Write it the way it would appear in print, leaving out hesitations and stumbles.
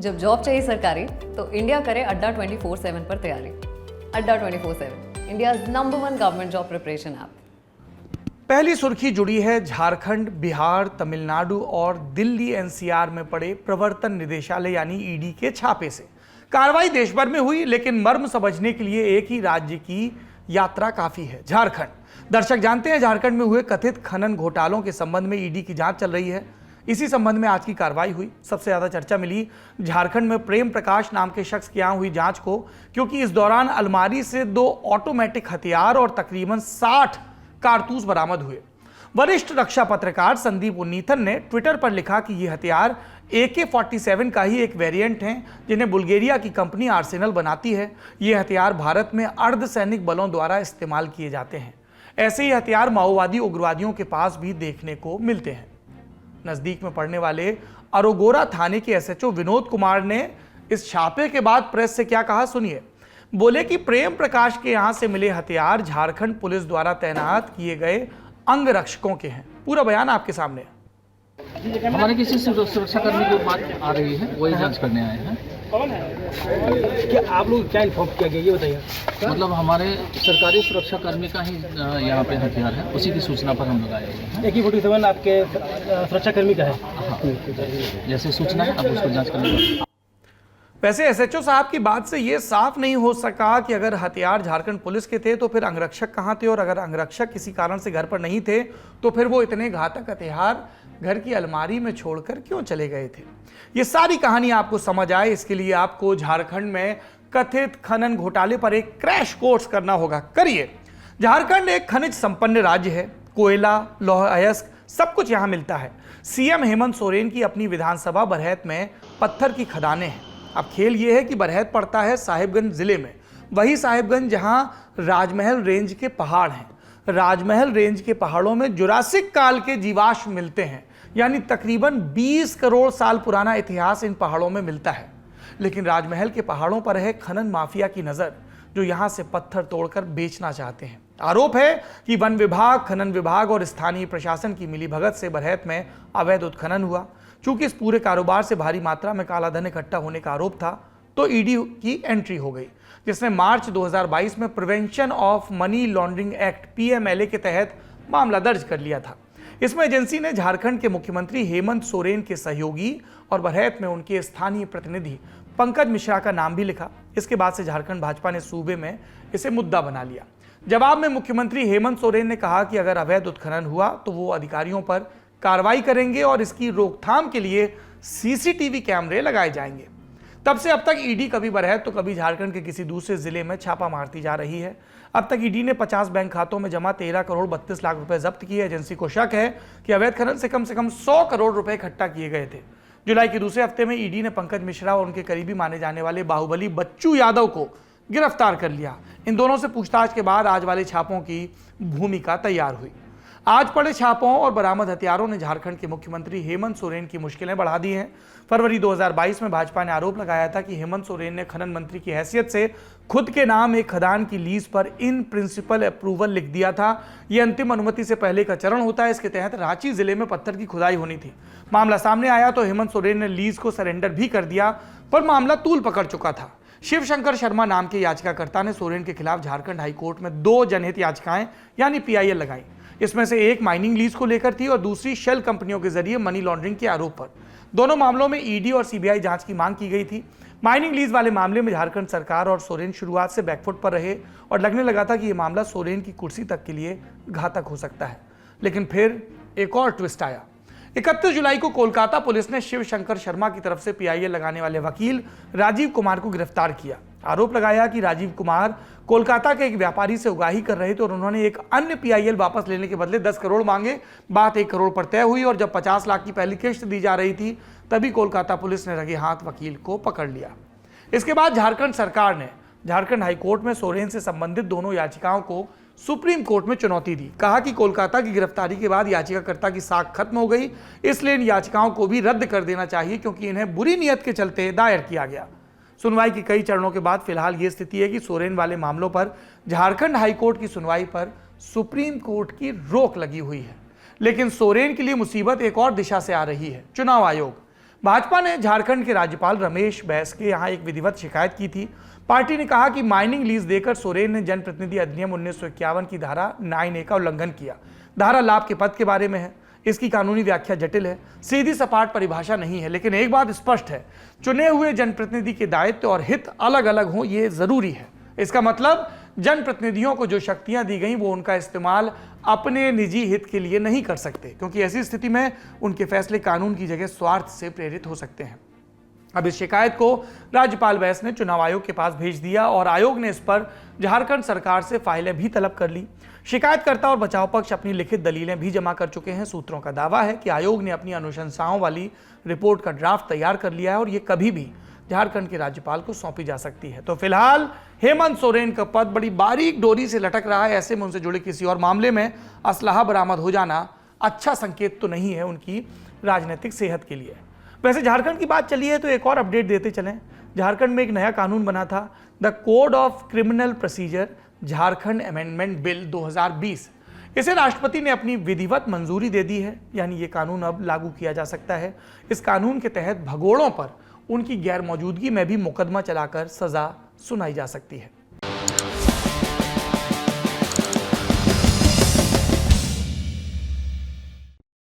जब जॉब चाहिए सरकारी तो इंडिया करे अड्डा 24/7 पर तैयारी। अड्डा 24/7 India number 1 government job preparation app. पहली सुर्खी जुड़ी है झारखंड, बिहार, तमिलनाडु और दिल्ली एनसीआर में पड़े प्रवर्तन निदेशालय यानी ईडी के छापे से। कार्रवाई देश भर में हुई, लेकिन मर्म समझने के लिए एक ही राज्य की यात्रा काफी है, झारखंड। दर्शक जानते हैं, झारखंड में हुए कथित खनन घोटालों के संबंध में ईडी की जांच चल रही है। इसी संबंध में आज की कार्रवाई हुई। सबसे ज्यादा चर्चा मिली झारखंड में प्रेम प्रकाश नाम के शख्स के यहां हुई जांच को, क्योंकि इस दौरान अलमारी से 2 ऑटोमेटिक हथियार और तकरीबन 60 कारतूस बरामद हुए। वरिष्ठ रक्षा पत्रकार संदीप उन्नीथन ने ट्विटर पर लिखा कि ये हथियार AK-47 का ही एक वेरिएंट हैं, जिन्हें बुल्गारिया की कंपनी आर्सेनल बनाती है। ये हथियार भारत में अर्धसैनिक बलों द्वारा इस्तेमाल किए जाते हैं। ऐसे ही हथियार माओवादी उग्रवादियों के पास भी देखने को मिलते हैं। नजदीक में पड़ने वाले अरोगोरा थाने के SHO विनोद कुमार ने इस छापे के बाद प्रेस से क्या कहा, सुनिए। बोले कि प्रेम प्रकाश के यहां से मिले हथियार झारखंड पुलिस द्वारा तैनात किए गए अंगरक्षकों के हैं। पूरा बयान आपके सामने है। हमारे किसी सुरक्षाकर्मी की बात आ रही है, वही जांच करने आए हैं। कौन है? क्या आप लोग क्या इन्फॉर्म किया गया ये बताइए। मतलब हमारे सरकारी सुरक्षाकर्मी का ही यहाँ पे हथियार है, उसी की सूचना पर हम लोग आए हैं। AK-47 आपके सुरक्षाकर्मी का है? हाँ, जैसे सूचना है अब उसको जांच करने। वैसे SHO साहब की बात से यह साफ नहीं हो सका कि अगर हथियार झारखंड पुलिस के थे तो फिर अंगरक्षक कहां थे, और अगर अंगरक्षक किसी कारण से घर पर नहीं थे तो फिर वो इतने घातक हथियार घर की अलमारी में छोड़कर क्यों चले गए थे। ये सारी कहानी आपको समझ आए, इसके लिए आपको झारखंड में कथित खनन घोटाले पर एक क्रैश कोर्स करना होगा। करिए। झारखंड एक खनिज संपन्न राज्य है। कोयला, लौह अयस्क सब कुछ यहां मिलता है। CM हेमंत सोरेन की अपनी विधानसभा बरहैत में पत्थर की खदानें हैं। अब खेल यह है कि बरहैत पड़ता है साहिबगंज जिले में, वही साहिबगंज जहां राजमहल रेंज के पहाड़ हैं। राजमहल रेंज के पहाड़ों में जुरासिक काल के जीवाश्म मिलते हैं, यानी तकरीबन 20 करोड़ साल पुराना इतिहास इन पहाड़ों में मिलता है। लेकिन राजमहल के पहाड़ों पर है खनन माफिया की नजर, जो यहां से पत्थर तोड़कर बेचना चाहते हैं। आरोप है कि वन विभाग, खनन विभाग और स्थानीय प्रशासन की मिलीभगत से बरहैत में अवैध उत्खनन हुआ। चूंकि इस पूरे कारोबार से भारी मात्रा में काला धन इकट्ठा होने का आरोप था, तो ईडी की एंट्री हो गई, जिसने मार्च 2022 में prevention of money laundering act PMLA के तहत मामला दर्ज कर लिया था। इसमें एजेंसी ने झारखंड के मुख्यमंत्री हेमंत सोरेन के सहयोगी और बरहैत में उनके स्थानीय प्रतिनिधि पंकज मिश्रा का नाम भी लिखा। इसके बाद से झारखंड भाजपा ने सूबे में इसे मुद्दा बना लिया। जवाब में मुख्यमंत्री हेमंत सोरेन ने कहा कि अगर अवैध उत्खनन हुआ तो वो अधिकारियों पर कार्रवाई करेंगे और इसकी रोकथाम के लिए CCTV कैमरे लगाए जाएंगे। तब से अब तक ईडी कभी बरहैत तो कभी झारखंड के किसी दूसरे जिले में छापा मारती जा रही है। अब तक ईडी ने 50 बैंक खातों में जमा 13 करोड़ 32 लाख रुपए जब्त किए। एजेंसी को शक है कि अवैध खनन से कम 100 करोड़ रुपए इकट्ठा किए गए थे। जुलाई के दूसरे हफ्ते में ईडी ने पंकज मिश्रा और उनके करीबी माने जाने वाले बाहुबली बच्चू यादव को गिरफ्तार कर लिया। इन दोनों से पूछताछ के बाद आज वाले छापों की भूमिका तैयार हुई। आज पड़े छापों और बरामद हथियारों ने झारखंड के मुख्यमंत्री हेमंत सोरेन की मुश्किलें बढ़ा दी हैं। फरवरी 2022 में भाजपा ने आरोप लगाया था कि हेमंत सोरेन ने खनन मंत्री की हैसियत से खुद के नाम एक खदान की लीज पर इन प्रिंसिपल अप्रूवल लिख दिया था। यह अंतिम अनुमति से पहले का चरण होता है। इसके तहत रांची जिले में पत्थर की खुदाई होनी थी। मामला सामने आया तो हेमंत सोरेन ने लीज को सरेंडर भी कर दिया, पर मामला तूल पकड़ चुका था। शिव शंकर शर्मा नाम के याचिकाकर्ता ने सोरेन के खिलाफ झारखंड हाईकोर्ट में 2 जनहित याचिकाएं यानी PIL लगाई। इसमें से एक माइनिंग लीज को लेकर थी और दूसरी शेल कंपनियों के जरिए मनी लॉन्ड्रिंग के आरोप पर। दोनों मामलों में ईडी और CBI जांच की मांग की गई थी। माइनिंग लीज वाले मामले में झारखंड सरकार और सोरेन शुरुआत से बैकफुट पर रहे और लगने लगा था कि यह मामला सोरेन की कुर्सी तक के लिए घातक हो सकता है। लेकिन फिर एक और ट्विस्ट आया। 31 जुलाई को कोलकाता पुलिस ने शिव शंकर शर्मा की तरफ से PIL लगाने वाले वकील राजीव कुमार को गिरफ्तार किया। आरोप लगाया कि राजीव कुमार कोलकाता के एक व्यापारी से उगाही कर रहे थे और उन्होंने एक अन्य PIL वापस लेने के बदले 10 करोड़ मांगे। बात 1 करोड़ पर तय हुई और जब 50 लाख की पहली किश्त दी जा रही थी, तभी कोलकाता पुलिस ने रंगे हाथ वकील को पकड़ लिया। इसके बाद झारखंड सरकार ने झारखंड हाईकोर्ट में सोरेन से संबंधित दोनों याचिकाओं को सुप्रीम कोर्ट में चुनौती दी। कहा कि कोलकाता की गिरफ्तारी के बाद याचिकाकर्ता की साख खत्म हो गई, इसलिए इन याचिकाओं को भी रद्द कर देना चाहिए, क्योंकि इन्हें बुरी नीयत के चलते दायर किया गया। सुनवाई की कई चरणों के बाद फिलहाल ये स्थिति है कि सोरेन वाले मामलों पर झारखंड हाईकोर्ट की सुनवाई पर सुप्रीम कोर्ट की रोक लगी हुई है। लेकिन सोरेन के लिए मुसीबत एक और दिशा से आ रही है। चुनाव आयोग भाजपा ने झारखंड के राज्यपाल रमेश बैस के यहाँ एक विधिवत शिकायत की थी। पार्टी ने कहा कि माइनिंग लीज देकर सोरेन ने जनप्रतिनिधि अधिनियम 1951 की धारा 9A का उल्लंघन किया। धारा लाभ के पद के बारे में है, इसकी कानूनी व्याख्या जटिल है, सीधी सपाट परिभाषा नहीं है, लेकिन एक बात स्पष्ट है, चुने हुए जनप्रतिनिधि के दायित्व और हित अलग अलग हों, ये जरूरी है। इसका मतलब जनप्रतिनिधियों को जो शक्तियां दी गई वो उनका इस्तेमाल अपने निजी हित के लिए नहीं कर सकते, क्योंकि ऐसी स्थिति में उनके फैसले कानून की जगह स्वार्थ से प्रेरित हो सकते हैं। अब इस शिकायत को राज्यपाल बैस ने चुनाव आयोग के पास भेज दिया और आयोग ने इस पर झारखंड सरकार से फाइलें भी तलब कर ली। शिकायतकर्ता और बचाव पक्ष अपनी लिखित दलीलें भी जमा कर चुके हैं। सूत्रों का दावा है कि आयोग ने अपनी अनुशंसाओं वाली रिपोर्ट का ड्राफ्ट तैयार कर लिया है और ये कभी भी झारखंड के राज्यपाल को सौंपी जा सकती है। तो फिलहाल हेमंत सोरेन का पद बड़ी बारीक डोरी से लटक रहा है। ऐसे में उनसे जुड़े किसी और मामले में असलाहा बरामद हो जाना अच्छा संकेत तो नहीं है उनकी राजनीतिक सेहत के लिए। वैसे झारखंड की बात चली है तो एक और अपडेट देते चलें। झारखंड में एक नया कानून बना था, the code of criminal procedure Jharkhand amendment bill 2020। इसे राष्ट्रपति ने अपनी विधिवत मंजूरी दे दी है, यानी ये कानून अब लागू किया जा सकता है। इस कानून के तहत भगोड़ों पर उनकी गैर मौजूदगी में भी मुकदमा चलाकर सजा सुनाई जा सकती है।